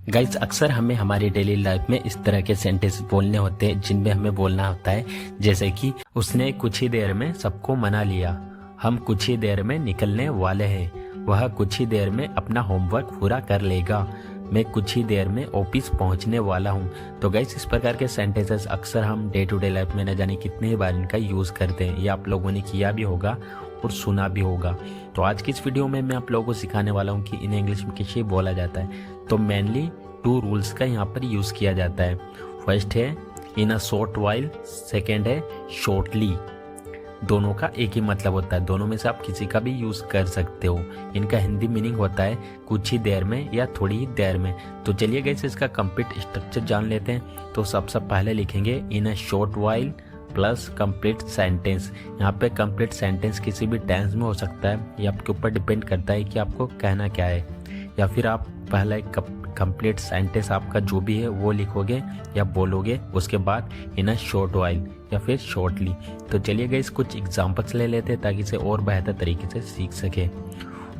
Guys अक्सर हमें हमारी डेली लाइफ में इस तरह के सेंटेंस बोलने होते हैं जिनमें हमें बोलना होता है जैसे कि उसने कुछ ही देर में सबको मना लिया, हम कुछ ही देर में निकलने वाले हैं, वह कुछ ही देर में अपना होमवर्क पूरा कर लेगा, मैं कुछ ही देर में ऑफिस पहुंचने वाला हूं। तो गाइस इस प्रकार के सेंटेंसेस अक्सर हम डे टू डे लाइफ में न जाने कितने बार इनका यूज़ करते हैं। ये आप लोगों ने किया भी होगा और सुना भी होगा। तो आज की इस वीडियो में मैं आप लोगों को सिखाने वाला हूं कि इन्हें इंग्लिश में कैसे बोला जाता है। तो मेनली 2 रूल्स का यहाँ पर यूज़ किया जाता है। फर्स्ट है इन अ शॉर्ट वाइल, सेकेंड है शॉर्टली। दोनों का एक ही मतलब होता है, दोनों में से आप किसी का भी यूज़ कर सकते हो। इनका हिंदी मीनिंग होता है कुछ ही देर में या थोड़ी ही देर में। तो चलिए गाइस इसका कंप्लीट स्ट्रक्चर जान लेते हैं। तो सबसे पहले लिखेंगे in a short while plus complete sentence. यहाँ पे कंप्लीट सेंटेंस किसी भी टेंस में हो सकता है, ये आपके ऊपर डिपेंड करता है कि आपको कहना क्या है। या फिर आप पहला एक कंप्लीट सेंटेंस आपका जो भी है वो लिखोगे या बोलोगे, उसके बाद इन अ शॉर्ट वाइल या फिर शॉर्टली। तो चलिए गाइस कुछ एग्जांपल्स ले लेते हैं ताकि इसे और बेहतर तरीके से सीख सके।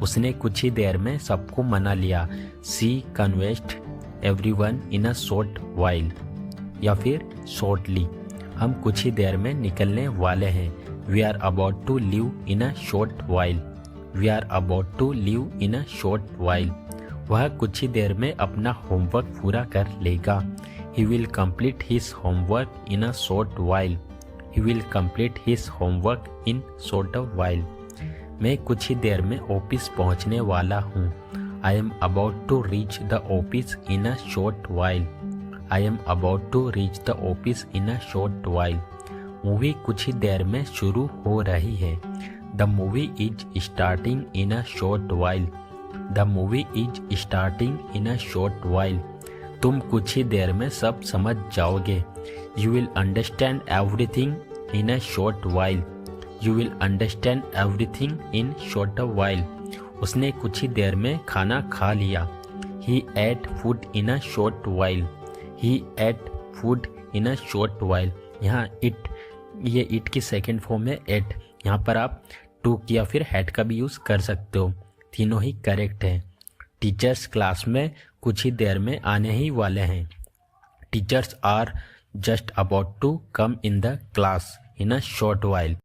उसने कुछ ही देर में सबको मना लिया, she convinced everyone in a short while. या फिर शॉर्टली, हम कुछ ही देर में निकलने वाले हैं, we are about to leave in a short while. We are about to leave in a short while. वह कुछ ही देर में अपना होमवर्क पूरा कर लेगा, he will complete his homework in a short while. He will complete his homework in short while. मैं कुछ ही देर में ऑफिस पहुंचने वाला हूँ, I am about to reach the office in a short while. I am about to reach the office in a short while. Movie कुछ ही देर में शुरू हो रही है, the movie is starting in a short while. The movie is starting in a short while. तुम कुछ ही देर में सब समझ जाओगे, you will understand everything in a short while. You will understand everything in short while. उसने कुछ ही देर में खाना खा लिया, he ate food in a short while. He ate food in a short while. यहाँ इट, ये इट की सेकेंड फॉर्म है एट। यहाँ पर आप टू या फिर हैड का भी यूज़ कर सकते हो, तीनों ही करेक्ट हैं। टीचर्स क्लास में कुछ ही देर में आने ही वाले हैं, teachers are just about to come in the class in a short while.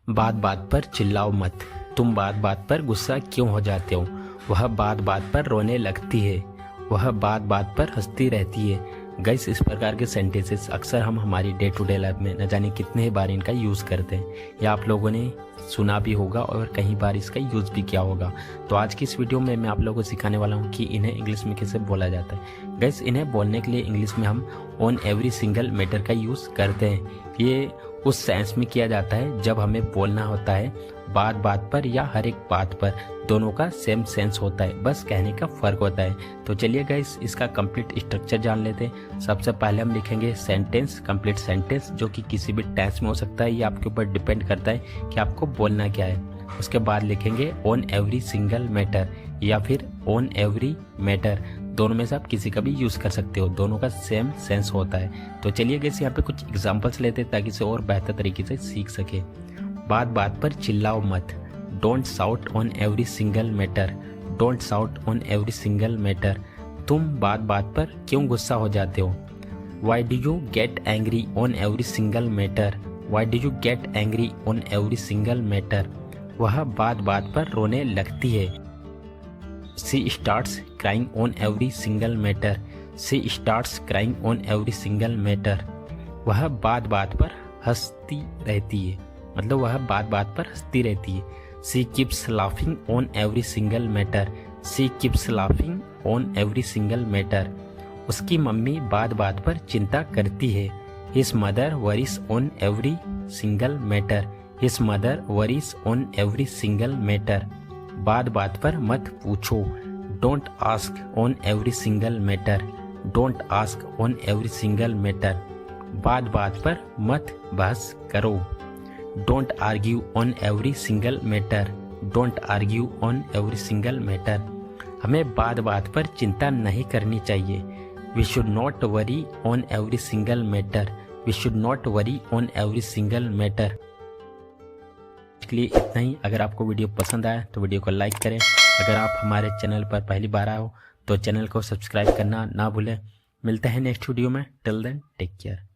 बात बात पर चिल्लाओ मत, तुम बात बात पर गुस्सा क्यों हो जाते हो, वह बात बात पर रोने लगती है, वह बात बात पर हंसती रहती है। गाइस इस प्रकार के सेंटेंसेस अक्सर हम हमारी डे टू डे लाइफ में न जाने कितने बार इनका यूज़ करते हैं, या आप लोगों ने सुना भी होगा और कई बार इसका यूज़ भी किया होगा। तो आज की इस वीडियो में मैं आप लोगों को सिखाने वाला हूँ कि इन्हें इंग्लिश में कैसे बोला जाता है। गाइस इन्हें बोलने के लिए इंग्लिश में हम ऑन एवरी सिंगल मैटर का यूज़ करते हैं। ये उस सेंस में किया जाता है जब हमें बोलना होता है बात बात पर या हर एक बात पर। दोनों का सेम सेंस होता है, बस कहने का फ़र्क होता है। तो चलिए गाइस इसका कंप्लीट स्ट्रक्चर जान लेते हैं। सबसे पहले हम लिखेंगे सेंटेंस, कंप्लीट सेंटेंस, जो कि किसी भी टेंस में हो सकता है, ये आपके ऊपर डिपेंड करता है कि आपको बोलना क्या है। उसके बाद लिखेंगे ऑन एवरी सिंगल मैटर या फिर ऑन एवरी मैटर। दोनों में से आप किसी का भी यूज़ कर सकते हो, दोनों का सेम सेंस होता है। तो चलिए गाइस यहाँ पे कुछ एग्जांपल्स लेते हैं ताकि इसे और बेहतर तरीके से सीख सके। बात बात पर चिल्लाओ मत, don't shout on every single matter. Don't shout on every single matter. तुम बात बात पर क्यों गुस्सा हो जाते हो, why do you get angry on every single matter. Why do you get angry on every single matter. वह बात बात पर रोने लगती है, she starts crying on every single matter. She starts crying on every single matter. वह बात बात पर हंसती रहती है, मतलब वह बात बात पर हंसती रहती है। She keeps laughing on every single matter. She keeps laughing on every single matter. उसकी मम्मी बात बात पर चिंता करती है, his mother worries on every single matter. His mother worries on every single matter. बात बात पर मत पूछो, don't ask on every single matter. Don't ask on every single matter. बात बात पर मत बहस करो, don't argue on every single matter. Don't argue on every single matter. हमें बात बात पर चिंता नहीं करनी चाहिए, we should not worry on every single matter. We should not worry on every single matter. इसके लिए इतना ही। अगर आपको वीडियो पसंद आया तो वीडियो को लाइक करें, अगर आप हमारे चैनल पर पहली बार आए हो तो चैनल को सब्सक्राइब करना ना भूलें। मिलते हैं नेक्स्ट वीडियो में। Till then take care.